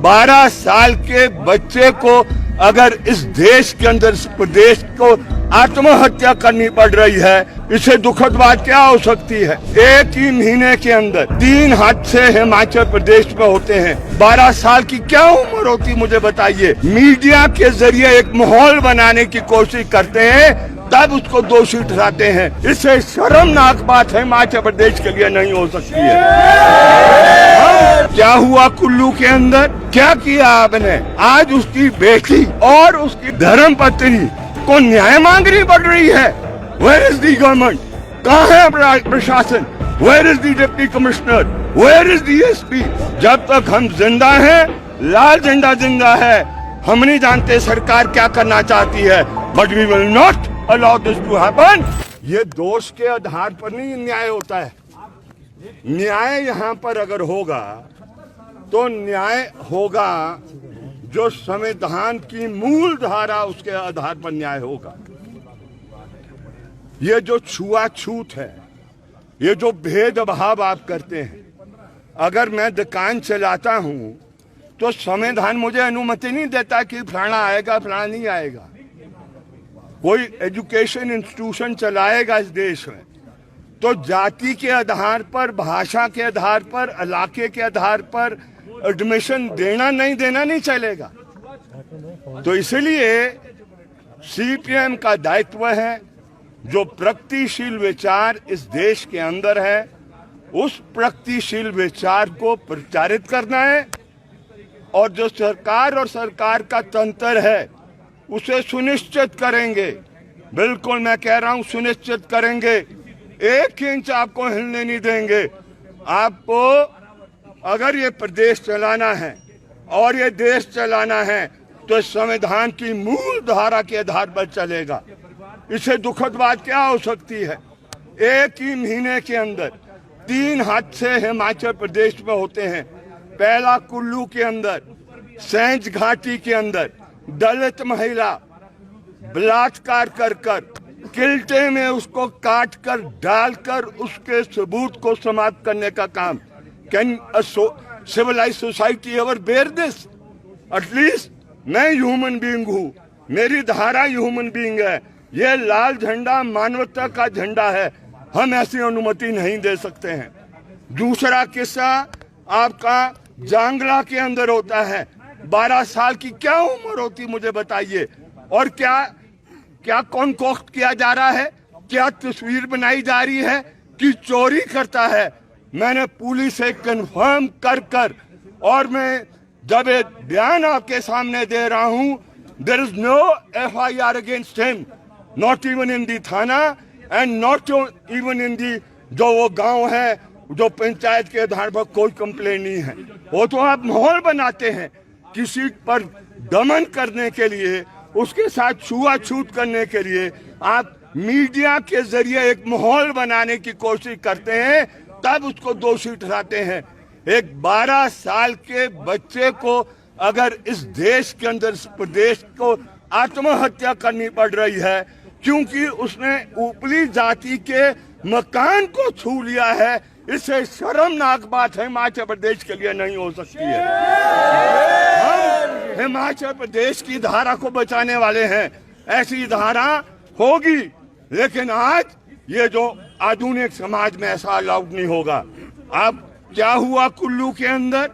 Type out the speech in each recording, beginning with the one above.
12 साल के बच्चे को अगर इस देश के अंदर, इस प्रदेश को आत्महत्या करनी पड़ रही है, इससे दुखद बात क्या हो सकती है। एक ही महीने के अंदर 3 हादसे हिमाचल प्रदेश में होते हैं। 12 साल की क्या उम्र होती, मुझे बताइए। मीडिया के जरिए एक माहौल बनाने की कोशिश करते हैं, तब उसको दोषी ठहराते हैं। इससे शर्मनाक बात है हिमाचल प्रदेश के लिए नहीं हो सकती है। क्या हुआ कुल्लू के अंदर, क्या किया आपने। आज उसकी बेटी और उसकी धर्मपत्नी को न्याय मांगनी पड़ रही है। वेयर इज दी गवर्नमेंट, कहाँ है प्रशासन, where is the deputy commissioner, where is the SP. जब तक हम जिंदा हैं, लाल झंडा जिंदा है, हम नहीं जानते सरकार क्या करना चाहती है, but we will not allow this to happen. ये दोष के आधार पर नहीं न्याय होता है। न्याय यहाँ पर अगर होगा तो न्याय होगा जो संविधान की मूल धारा, उसके आधार पर न्याय होगा। ये जो छुआछूत है, ये जो भेदभाव आप करते हैं, अगर मैं दुकान चलाता हूं तो संविधान मुझे अनुमति नहीं देता कि फलाना आएगा फलाना नहीं आएगा। कोई एजुकेशन इंस्टीट्यूशन चलाएगा इस देश में तो जाति के आधार पर, भाषा के आधार पर, इलाके के आधार पर एडमिशन देना नहीं चलेगा। तो इसलिए सीपीएम का दायित्व है, जो प्रगतिशील विचार इस देश के अंदर है, उस प्रगतिशील विचार को प्रचारित करना है, और जो सरकार और सरकार का तंत्र है उसे सुनिश्चित करेंगे। बिल्कुल मैं कह रहा हूं, सुनिश्चित करेंगे। 1 इंच आपको हिलने नहीं देंगे। आपको अगर ये प्रदेश चलाना है और ये देश चलाना है तो संविधान की मूल धारा के आधार पर चलेगा। इससे दुखद बात क्या हो सकती है। एक ही महीने के अंदर 3 हादसे हिमाचल प्रदेश में होते हैं। पहला कुल्लू के अंदर, सैंज घाटी के अंदर दलित महिला बलात्कार कर किल्टे में उसको काट कर डालकर उसके सबूत को समाप्त करने का काम। Can civilise society ever bear this? At least मैं ह्यूमन बीइंग हूँ, मेरी धारा ह्यूमन बीइंग है। ये लाल झंडा मानवता का झंडा है, हम ऐसी अनुमति नहीं दे सकते हैं। दूसरा किस्सा आपका जांगला के अंदर होता है। 12 साल की क्या उम्र होती, मुझे बताइए। और क्या कॉन्कोक्ट किया जा रहा है, क्या तस्वीर बनाई जा रही है कि चोरी करता है। मैंने पुलिस से कंफर्म कर और मैं जब एक बयान आपके सामने दे रहा हूं, there is no FIR against him, not even in the thana and not even in the जो वो गांव है, जो पंचायत के आधार पर कोई कंप्लेन नहीं है। वो तो आप माहौल बनाते हैं किसी पर दमन करने के लिए, उसके साथ छुआछूत करने के लिए। आप मीडिया के जरिए एक माहौल बनाने की कोशिश करते हैं, तब उसको दोषी ठहराते हैं। एक 12 साल के बच्चे को अगर इस देश के अंदर, इस प्रदेश को आत्महत्या करनी पड़ रही है क्योंकि उसने ऊपरी जाति के मकान को छू लिया है, इससे शर्मनाक बात है हिमाचल प्रदेश के लिए नहीं हो सकती है। हम हिमाचल प्रदेश की धारा को बचाने वाले हैं। ऐसी धारा होगी, लेकिन आज ये जो आधुनिक समाज में ऐसा अलाउड नहीं होगा। अब क्या हुआ कुल्लू के अंदर,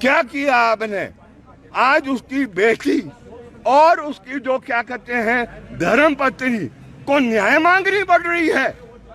क्या किया आपने। आज उसकी बेटी और उसकी जो क्या कहते हैं धर्मपत्नी को न्याय मांगनी पड़ रही है।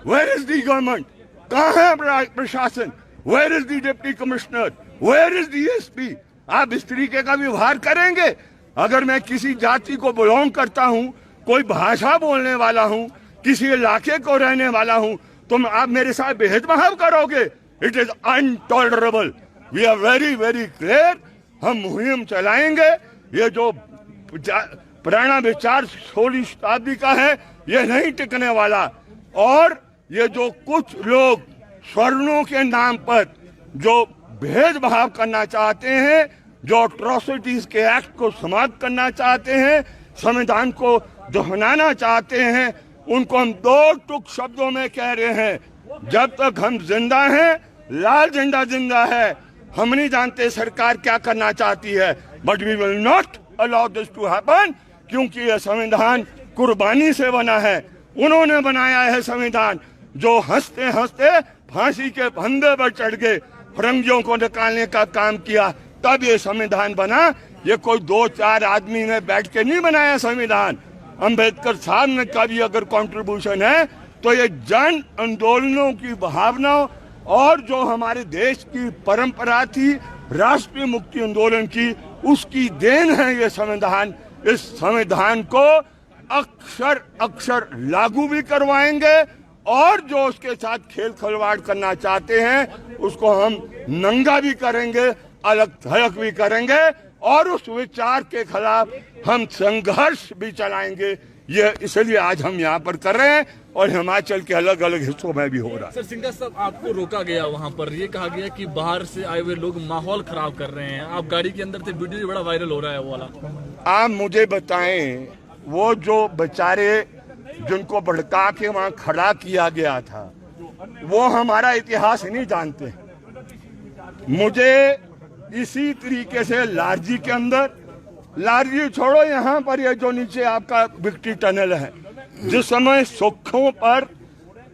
वेयर इज दी गवर्नमेंट, कहाँ है प्रशासन, where is the deputy commissioner, where is the SP. आप इस तरीके का व्यवहार करेंगे। अगर मैं किसी जाति को बिलोंग करता हूँ, कोई भाषा बोलने वाला हूँ, किसी इलाके को रहने वाला हूँ, तो आप मेरे साथ भेदभाव करोगे। It is intolerable. We are very very clear. हम मुहिम चलाएंगे। ये जो पुराना विचार 16वीं शताब्दी का है, ये नहीं टिकने वाला। और ये जो कुछ लोग स्वर्णों के नाम पर जो भेदभाव करना चाहते हैं, जो अट्रॉसिटीज के एक्ट को समाप्त करना चाहते हैं, संविधान को दोहराना चाहते हैं, उनको हम 2 टुक शब्दों में कह रहे हैं, जब तक हम जिंदा हैं, लाल झंडा जिंदा है, हम नहीं जानते सरकार क्या करना चाहती है, but we will not allow this to happen, क्योंकि यह संविधान कुर्बानी से बना है। उन्होंने बनाया है संविधान जो हंसते हंसते फांसी के फंदे पर चढ़ गए, फरंगियों को निकालने का काम किया, तब ये संविधान बना। ये कोई 2-4 आदमी ने बैठ के नहीं बनाया संविधान। अंबेडकर साहब ने का भी अगर कंट्रीब्यूशन है तो ये जन आंदोलनों की भावनाओं और जो हमारे देश की परंपरा थी राष्ट्रीय मुक्ति आंदोलन की, उसकी देन है ये संविधान। इस संविधान को अक्षर अक्षर लागू भी करवाएंगे और जो उसके साथ खेल खिलवाड़ करना चाहते हैं उसको हम नंगा भी करेंगे, अलग थलग भी करेंगे और उस विचार के खिलाफ हम संघर्ष भी चलाएंगे। ये इसलिए आज हम यहाँ पर कर रहे हैं और हिमाचल के अलग अलग हिस्सों में भी हो रहा है। सर सिंघा साहब, आपको रोका गया वहाँ पर, ये कहा गया कि बाहर से आए हुए लोग माहौल खराब कर रहे हैं, आप गाड़ी के अंदर थे, वीडियो भी बड़ा वायरल हो रहा है वो वाला। आप मुझे बताएं, वो जो बेचारे जिनको भड़का के वहाँ खड़ा किया गया था वो हमारा इतिहास नहीं जानते। मुझे इसी तरीके से लारजी के अंदर, लारजी छोड़ो, यहाँ पर ये जो नीचे आपका विक्ट्री टनल है, जिस समय सुखों पर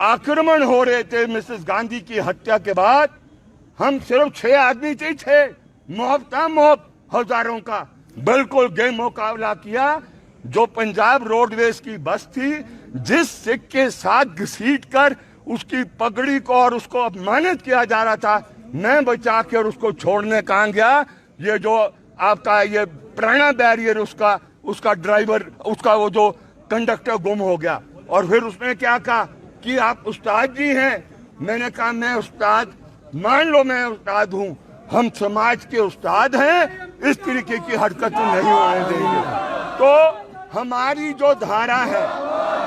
आक्रमण हो रहे थे मिसेस गांधी की हत्या के बाद, हम सिर्फ 6 आदमी थे, मोहब्बत हजारों का बिल्कुल गेम मुकाबला किया। जो पंजाब रोडवेज की बस थी, जिस सिख के साथ घसीट कर उसकी पगड़ी को और उसको अपमानित किया जा रहा था, मैं बचा के और उसको छोड़ने कहाँ गया। ये जो आपका ये पुराना बैरियर, उसका ड्राइवर, उसका वो जो कंडक्टर गुम हो गया और फिर उसने क्या कहा कि आप उस्ताद जी हैं। मैंने कहा मैं उस्ताद, मान लो मैं उस्ताद हूँ, हम समाज के उस्ताद हैं, इस तरीके की हरकत नहीं होने देंगे। तो हमारी जो धारा है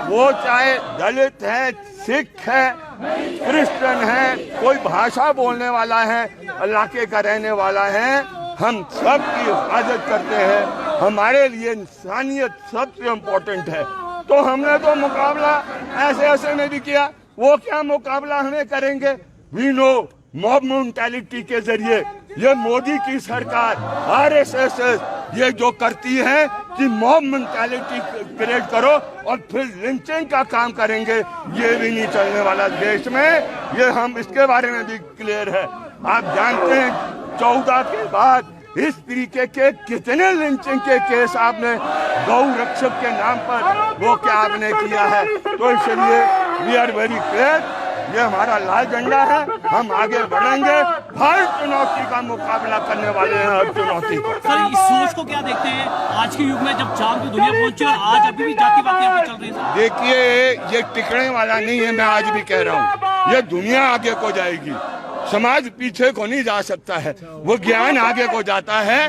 वो चाहे दलित है, सिख है, क्रिश्चियन है, कोई भाषा बोलने वाला है, इलाके का रहने वाला है, हम सब की हिफाजत करते हैं। हमारे लिए इंसानियत सबसे इम्पोर्टेंट है। तो हमने तो मुकाबला ऐसे में भी किया, वो क्या मुकाबला हमें करेंगे। वी नो मॉब मेंटालिटी के जरिए ये मोदी की सरकार RSS ये जो करती है कि मॉब मेंटालिटी क्रिएट करो और फिर लिंचिंग का काम करेंगे, ये भी नहीं चलने वाला देश में। ये हम इसके बारे में भी क्लियर है। आप जानते हैं 14 के बाद इस तरीके के कितने लिंचिंग के केस आपने गौ रक्षक के नाम पर वो क्या आपने किया है। तो इसलिए वी आर वेरी क्लियर, ये हमारा लाल झंडा है, हम आगे बढ़ेंगे, हर चुनौती का मुकाबला करने वाले हैं, हर चुनौती को। सर इस सोच को क्या देखते हैं आज के युग में, जब चांद की दुनिया पहुंची और आज अभी भी जाति बातें यहाँ पे चल रही है। देखिए ये टिकने वाला नहीं है, मैं आज भी कह रहा हूँ, ये दुनिया आगे को जाएगी, समाज पीछे को नहीं जा सकता है, वो ज्ञान आगे को जाता है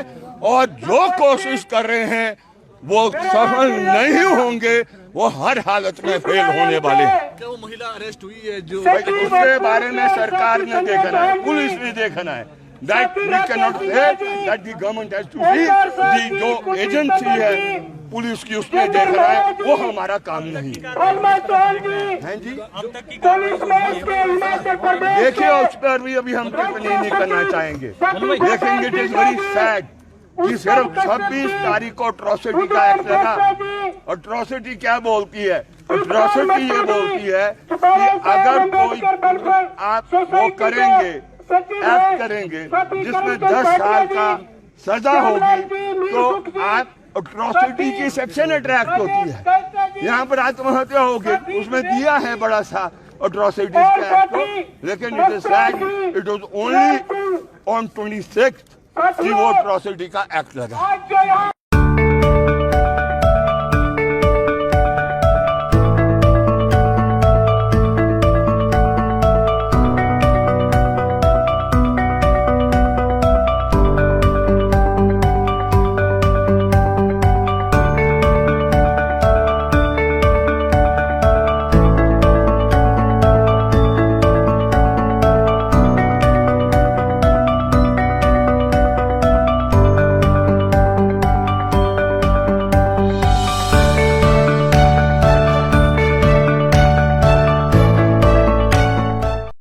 और जो कोशिश कर रहे हैं वो सफल नहीं होंगे, वो हर हालत में फेल होने वाले हैं। क्या वो महिला अरेस्ट हुई है जो, उसके बारे में सरकार ने देखना है, पुलिस ने देखना है। That we cannot say that the government has to see, the जो एजेंसी है पुलिस की उसने देखना है, वो हमारा काम नहीं है जी। देखिए उस पर भी अभी हम टिप्पणी नहीं करना चाहेंगे, देखेंगे। इट इज वेरी सैड कि सिर्फ 26 तारीख को अट्रॉसिटी का एक्ट लगा। अट्रॉसिटी क्या बोलती है? अट्रॉसिटी ये बोलती है कि अगर कोई आप वो करेंगे, एक्ट करेंगे जिसमें 10 साल का सजा होगी, तो आप अट्रॉसिटी की सेक्शन अट्रैक्ट होती है। यहाँ पर आत्महत्या होगी, उसमें दिया है बड़ा सा अट्रॉसिटी का एक्ट, लेकिन it is sad it was only on 26 कि वो अट्रॉसिटी का एक्ट लगा।